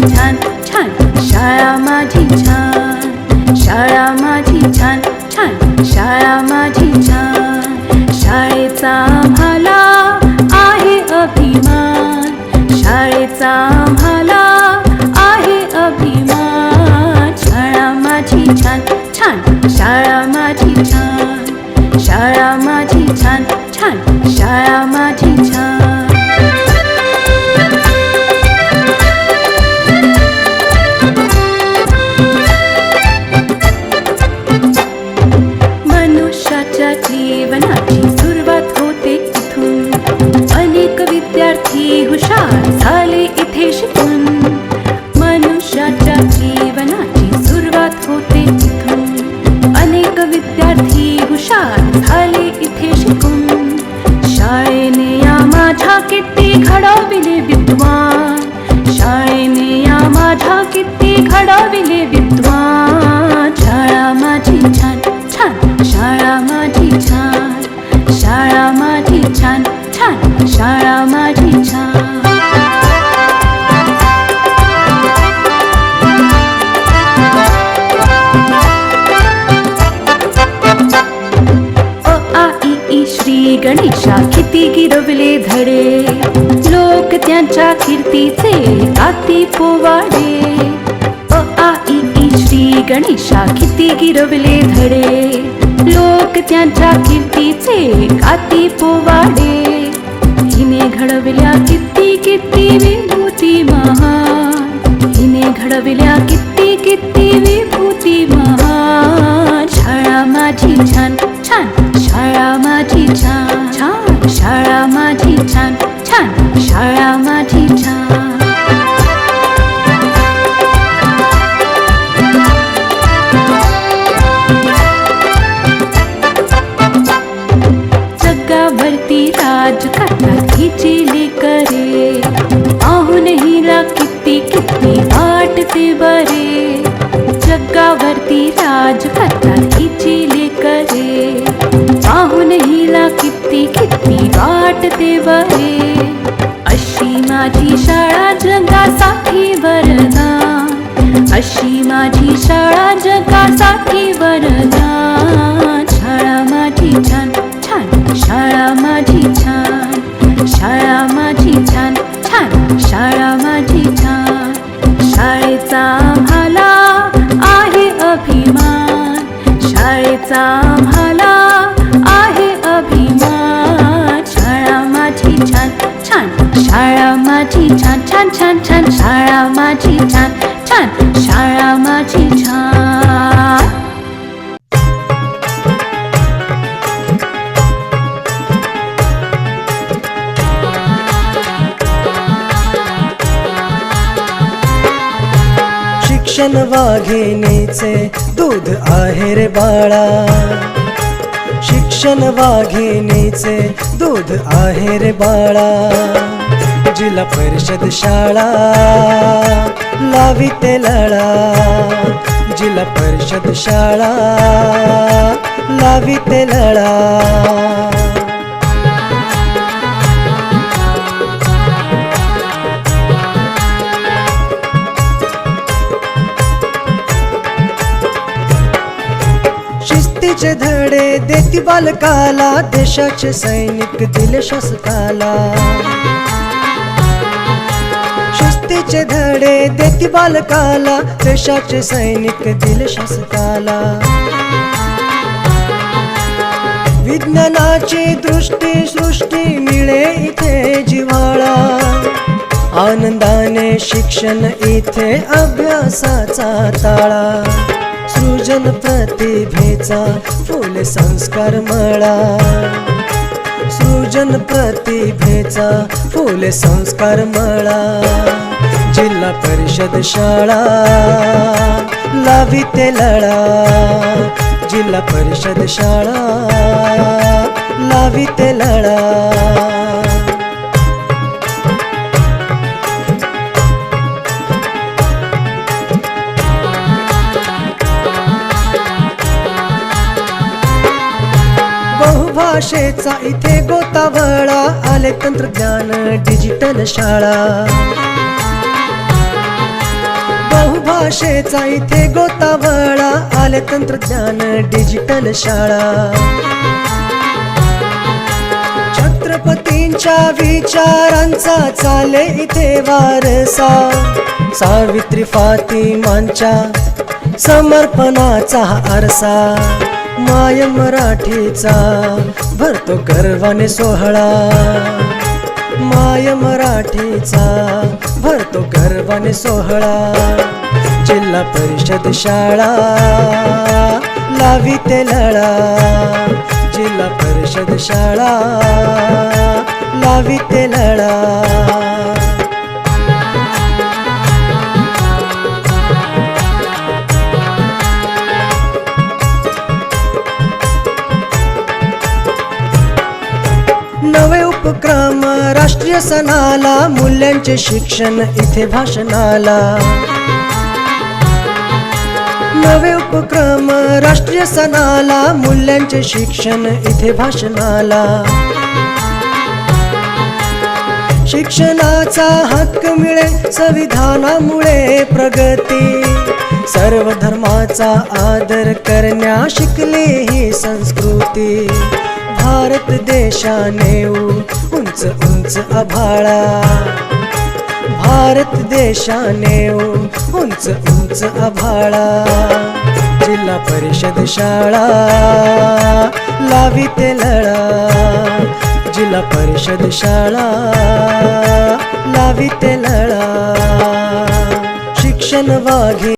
छान छान शाळा माझी छान, शाळा माझी छान छान, शाळा माझी छान. शाळेचा आम्हाला आहे अभिमान, शाळेचा आम्हाला आहे अभिमान. शाळा माझी छान छान, शाळा माझी छान, शाळा माझी छान छान, शाळा माझी छान. मनुष्याच्या जीवनाची सुरुवात होते इथून, अनेक विद्यार्थी हुशार झाले इथे शिकून. मनुष्याच्या जीवनाची सुरुवात होते इथून, अनेक विद्यार्थी हुशार झाले इथे शिकून. शाळेने या माझ्या किती घडविले विद्वान, शाळेने या माझ्या किती घडविले विद्वान. शाळा माझी छान छान, शाळा माझी छान, शाळा माझी छान छान, शाळा माझी छान. श्री गणेशा किती गिरवले धडे, लोक त्यांच्या कीर्तीचे गाती पोवाडे. अ आ इ ई श्री गणेशा किती गिरवले धडे, लोक त्यांच्या कीर्तीचे गाती पोवाडे. हिने घडविल्या किती किती विभूती महान, हिने घडविल्या किती किती विभूती महान. शाळा माझी छान छान, शाळा माझी छान छान, शाळा माझी छान छान, शाळा माझी छान. जगावरती राज करतात हिची लेकरे, पाहून हिला किती किती वाटते बरे. जगावरती राज करतात हिची लेकरे, पाहून हिला किती किती वाटते बरे. अशी माझी शाळा जगासाठी वरदान, अशी माझी शाळा जगासाठी वरदान. शाळा माझी छान छान, शाळा माझी छान, शाळा माझी छान छान, शाळा माझी छान. शाळेचा आम्हाला आहे अभिमान, शाळेचा आम्हाला आहे अभिमान. शाळा माझी छान छान, शाळा माझी छान छान छान छान, शाळा माझी छान छान, शाळा माझी छान. शिक्षण वाघिणीचे दूध आहे रे बाळा, शिक्षण वाघिणीचे दूध आहे रे बाळा. जिल्हा परिषद शाळा लाविते लळा, जिल्हा परिषद शाळा लाविते लळा. शिस्तीचे धडे देती बालकाला, देशाचे सैनिक दिले शासकाला. शिस्तीचे धडे देती बालकाला, देशाचे सैनिक दिले शासकाला. विज्ञानाची दृष्टी सृष्टी मिळे इथे जिव्हाळा, आनंदाने शिक्षण इथे अभ्यासाचा ताळा. सृजन प्रतिभेचा फुले संस्कार मळा, सृजन प्रतिभेचा फुले संस्कार मळा. जिल्हा परिषद शाळा लाविते लळा, जिल्हा परिषद शाळा लाविते लळा. बहुभाषेचा इथे गोतावळा, आले तंत्रज्ञान डिजिटल शाळा. भाषेचा इथे गोतावळा, आले तंत्रज्ञान डिजिटल शाळा. छत्रपतींच्या विचारांचा चाले इथे वारसा, सावित्री फातिमांच्या समर्पणाचा आरसा. माय मराठीचा भरतो गर्वाने सोहळा, माय मराठीचा भरतो गर्वाने सोहळा. जिल्हा परिषद शाळा लाविते लळा, जिल्हा परिषद शाळा लाविते लळा. नवे उपक्रम राष्ट्रीय सणाला, मूल्यांचे शिक्षण इथे भाषणाला. नवे उपक्रम राष्ट्रीय सणाला, मूल्यांचे शिक्षण इथे भाषणाला. शिक्षणाचा हक्क मिळे संविधानामुळे प्रगती, सर्व धर्माचा आदर करण्या शिकली ही संस्कृती. भारत देशाने उंच उंच आभाळा, भारत देशाने उंच उंच आभाळा. जिल्हा परिषद शाळा लाविते लळा, जिल्हा परिषद शाळा लाविते लळा. शिक्षण वाघे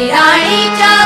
राणीच्या